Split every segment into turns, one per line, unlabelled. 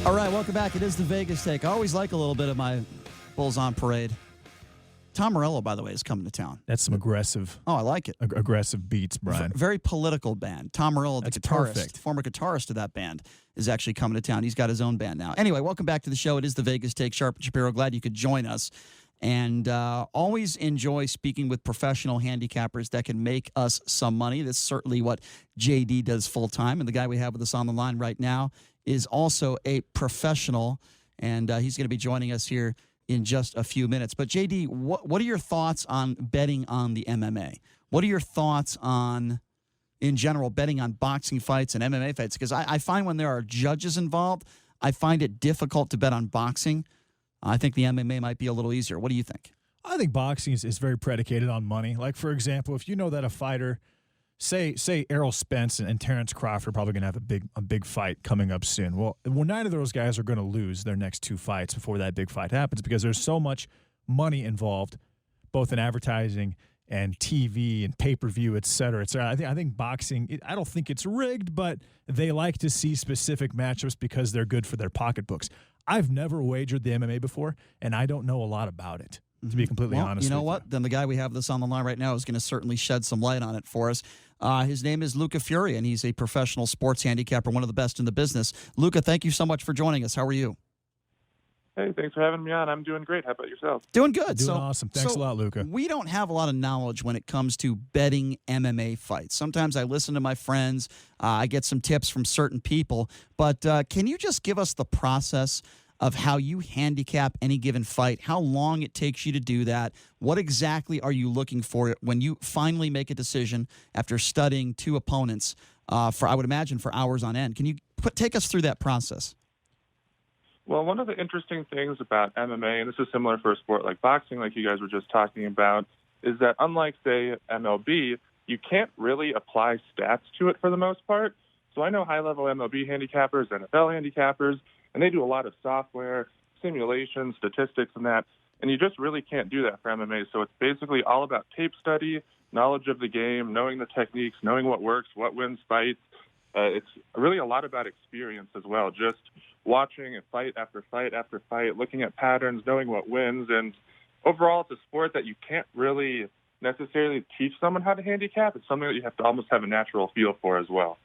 All right, welcome back. It is the Vegas Take. I always like a little bit of my Bulls on Parade. Tom Morello, by the way, is coming to town.
That's some aggressive.
Oh, I like it.
Aggressive beats, Brian.
Very political band. Tom Morello, the
That's
guitarist,
perfect.
former guitarist of that band, is actually coming to town. He's got his own band now. Anyway, welcome back to the show. It is the Vegas Take. Sharp and Shapiro, glad you could join us. And always enjoy speaking with professional handicappers that can make us some money. That's certainly what JD does full time. And the guy we have with us on the line right now is also a professional, and he's going to be joining us here in just a few minutes. But JD, what are your thoughts on betting on the MMA? What are your thoughts on, in general, betting on boxing fights and MMA fights? Because I find when there are judges involved, I find it difficult to bet on boxing. I think the MMA might be a little easier. What do you think?
I think boxing is very predicated on money. Like, for example, if you know that a fighter, say Errol Spence and Terrence Crawford are probably going to have a big fight coming up soon. Well, neither of those guys are going to lose their next two fights before that big fight happens because there's so much money involved, both in advertising and TV and pay-per-view, et cetera, et cetera. I think boxing, I don't think it's rigged, but they like to see specific matchups because they're good for their pocketbooks. I've never wagered the MMA before, and I don't know a lot about it, to be completely honest with you.
You know what? Then the guy we have this on the line right now is going to certainly shed some light on it for us. His name is Luca Fury, and he's a professional sports handicapper, one of the best in the business. Luca, thank you so much for joining us. How are you?
Hey, thanks for having me on. I'm doing great. How about yourself?
Doing good.
Doing awesome. Thanks a lot, Luca.
We don't have a lot of knowledge when it comes to betting MMA fights. Sometimes I listen to my friends. I get some tips from certain people. But can you just give us the process of how you handicap any given fight, how long it takes you to do that? What exactly are you looking for when you finally make a decision after studying two opponents for, I would imagine, for hours on end? Can you take us through that process?
Well, one of the interesting things about MMA, and this is similar for a sport like boxing, like you guys were just talking about, is that unlike, say, MLB, you can't really apply stats to it for the most part. So I know high-level MLB handicappers, NFL handicappers, and they do a lot of software, simulations, statistics, and that. And you just really can't do that for MMA. So it's basically all about tape study, knowledge of the game, knowing the techniques, knowing what works, what wins fights. It's really a lot about experience as well, just watching a fight after fight after fight, looking at patterns, knowing what wins. And overall, it's a sport that you can't really necessarily teach someone how to handicap. It's something that you have to almost have a natural feel for as well.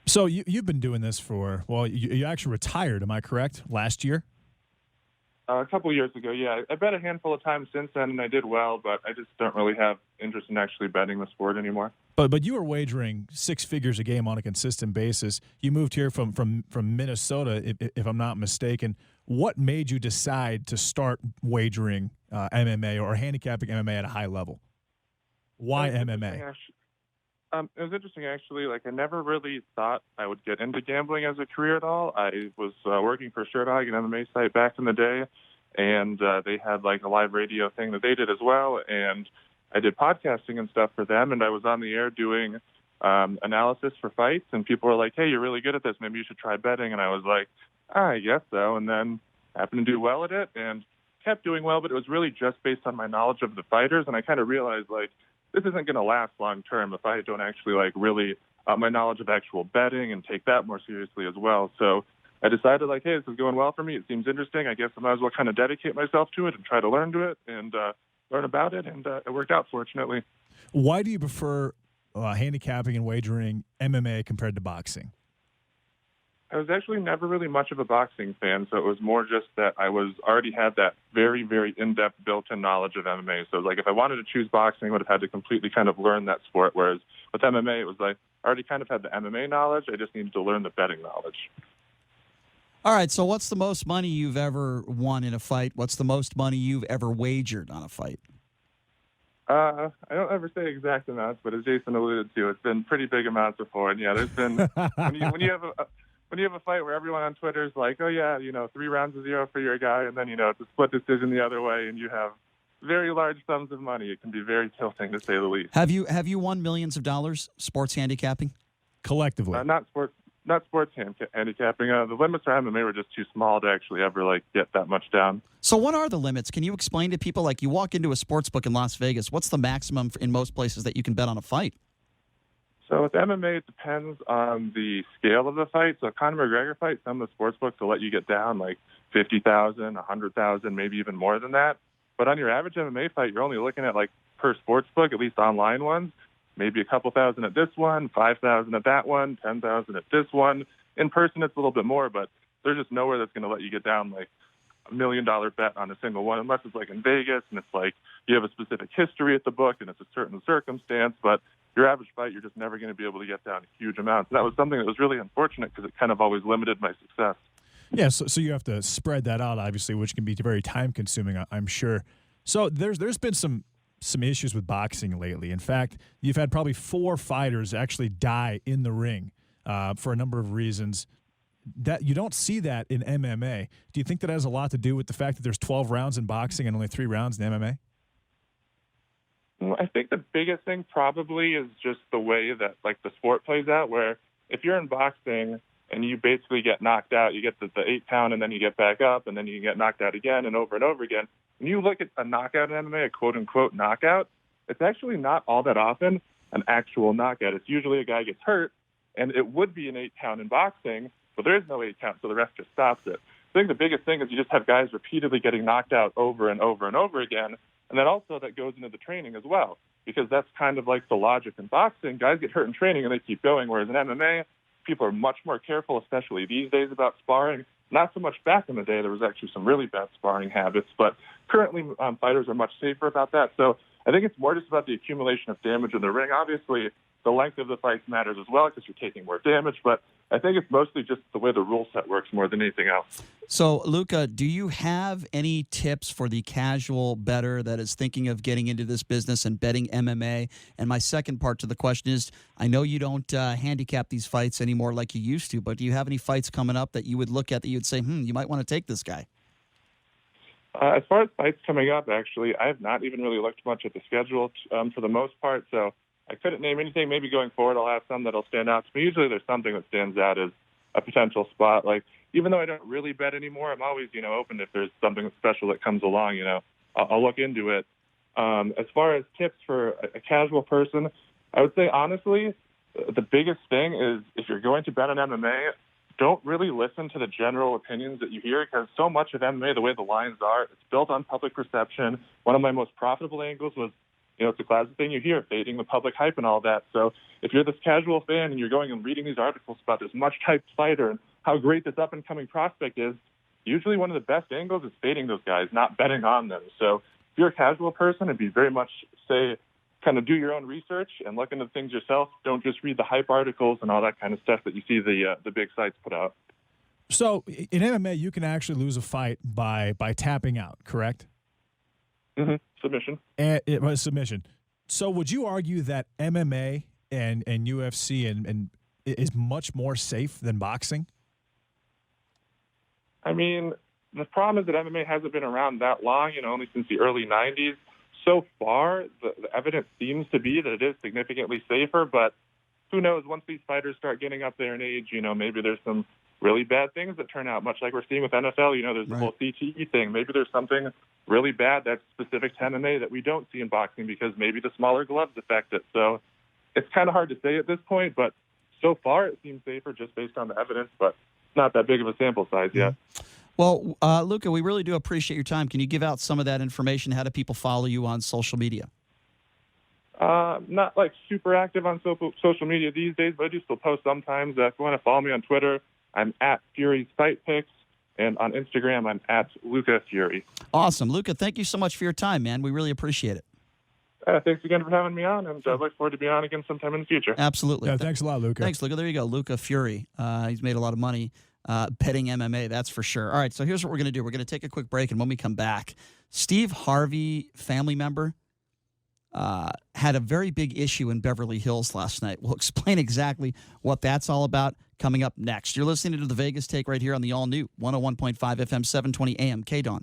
So you've been doing this for, well, you actually retired, am I correct, last year?
A couple years ago, yeah. I bet a handful of times since then, and I did well, but I just don't really have interest in actually betting the sport anymore.
But you were wagering six figures a game on a consistent basis. You moved here from Minnesota, if I'm not mistaken. What made you decide to start wagering MMA or handicapping MMA at a high level? Why MMA?
It was interesting, actually. Like, I never really thought I would get into gambling as a career at all. I was working for SureDog, an MMA site back in the day, and they had, like, a live radio thing that they did as well, and I did podcasting and stuff for them, and I was on the air doing analysis for fights, and people were like, hey, you're really good at this. Maybe you should try betting. And I was like, I guess so, and then happened to do well at it and kept doing well, but it was really just based on my knowledge of the fighters, and I kind of realized, like, this isn't going to last long term if I don't actually really my knowledge of actual betting and take that more seriously as well. So I decided hey, this is going well for me. It seems interesting. I guess I might as well kind of dedicate myself to it and try to learn to it and learn about it. And it worked out, fortunately.
Why do you prefer handicapping and wagering MMA compared to boxing?
I was actually never really much of a boxing fan, so it was more just that I already had that very, very in-depth built-in knowledge of MMA. So if I wanted to choose boxing, I would have had to completely kind of learn that sport, whereas with MMA, it was I already kind of had the MMA knowledge. I just needed to learn the betting knowledge.
All right, so what's the most money you've ever won in a fight? What's the most money you've ever wagered on a fight?
I don't ever say exact amounts, but as Jason alluded to, it's been pretty big amounts before. And, yeah, there's been when you have a fight where everyone on Twitter is like, oh, yeah, 3 rounds to 0 for your guy, and then, it's a split decision the other way, and you have very large sums of money. It can be very tilting, to say the least.
Have you won millions of dollars sports handicapping?
Collectively?
Not sports handicapping. The limits for MMA were just too small to actually ever, get that much down.
So what are the limits? Can you explain to people, you walk into a sports book in Las Vegas, what's the maximum in most places that you can bet on a fight?
So with MMA, it depends on the scale of the fight. So a Conor McGregor fight, some of the sports books will let you get down like 50,000, 100,000, maybe even more than that. But on your average MMA fight, you're only looking at like per sports book, at least online ones, maybe a couple thousand at this one, 5,000 at that one, 10,000 at this one. In person, it's a little bit more, but there's just nowhere that's going to let you get down like $1 million bet on a single one, unless it's like in Vegas and it's like you have a specific history at the book and it's a certain circumstance. But your average fight, you're just never going to be able to get down huge amounts. And that was something that was really unfortunate because it kind of always limited my success.
Yeah, so you have to spread that out, obviously, which can be very time-consuming, I'm sure. So there's been some issues with boxing lately. In fact, you've had probably 4 fighters actually die in the ring for a number of reasons. That you don't see that in MMA. Do you think that has a lot to do with the fact that there's 12 rounds in boxing and only 3 rounds in MMA?
I think the biggest thing probably is just the way that like the sport plays out, where if you're in boxing and you basically get knocked out, you get the 8 count and then you get back up and then you get knocked out again and over again. When you look at a knockout in MMA, a quote-unquote knockout, it's actually not all that often an actual knockout. It's usually a guy gets hurt, and it would be an 8 count in boxing, but there is no 8 count, so the ref just stops it. I think the biggest thing is you just have guys repeatedly getting knocked out over and over again, and then also that goes into the training as well, because that's kind of like the logic in boxing. Guys get hurt in training and they keep going, whereas in MMA, people are much more careful, especially these days, about sparring. Not so much back in the day. There was actually some really bad sparring habits, but currently fighters are much safer about that. So I think it's more just about the accumulation of damage in the ring. Obviously, the length of the fight matters as well because you're taking more damage, but I think it's mostly just the way the rule set works more than anything else.
So, Luca, do you have any tips for the casual bettor that is thinking of getting into this business and betting MMA? And my second part to the question is, I know you don't handicap these fights anymore like you used to, but do you have any fights coming up that you would look at that you would say, you might want to take this guy?
As far as fights coming up, actually, I have not even really looked much at the schedule for the most part, so I couldn't name anything. Maybe going forward I'll have some that'll stand out to me. Usually there's something that stands out as a potential spot. Like, even though I don't really bet anymore, I'm always, open if there's something special that comes along, I'll look into it. As far as tips for a casual person, I would say, honestly, the biggest thing is if you're going to bet on MMA, don't really listen to the general opinions that you hear, because so much of MMA, the way the lines are, it's built on public perception. One of my most profitable angles was, it's a classic thing you hear, fading the public hype and all that. So if you're this casual fan and you're going and reading these articles about this much-hyped fighter and how great this up-and-coming prospect is, usually one of the best angles is fading those guys, not betting on them. So if you're a casual person, it'd be very much, kind of do your own research and look into things yourself. Don't just read the hype articles and all that kind of stuff that you see the big sites put out.
So in MMA, you can actually lose a fight by tapping out, correct?
Mm-hmm. Submission.
And it was submission. So would you argue that MMA and UFC and is much more safe than boxing?
I mean, the problem is that MMA hasn't been around that long, only since the early 90s. So far, the evidence seems to be that it is significantly safer, but who knows, once these fighters start getting up there in age, maybe there's some really bad things that turn out, much like we're seeing with NFL. There's the whole CTE thing. Maybe there's something really bad that's specific to MMA that we don't see in boxing because maybe the smaller gloves affect it. So it's kind of hard to say at this point, but so far it seems safer just based on the evidence, but it's not that big of a sample size yet.
Well, Luca, we really do appreciate your time. Can you give out some of that information? How do people follow you on social media?
Not like super active on social media these days, but I do still post sometimes. If you want to follow me on Twitter, I'm at Fury's Fight Picks, and on Instagram, I'm at Luca Fury.
Awesome. Luca, thank you so much for your time, man. We really appreciate it.
Thanks again for having me on, and I look forward to being on again sometime in the future.
Absolutely.
Yeah, thanks a lot, Luca.
Thanks, Luca. There you go, Luca Fury. He's made a lot of money betting MMA, that's for sure. All right, so here's what we're going to do. We're going to take a quick break, and when we come back, Steve Harvey, family member, had a very big issue in Beverly Hills last night. We'll explain exactly what that's all about coming up next. You're listening to the Vegas Take right here on the all-new 101.5 FM, 720 AM, KDON.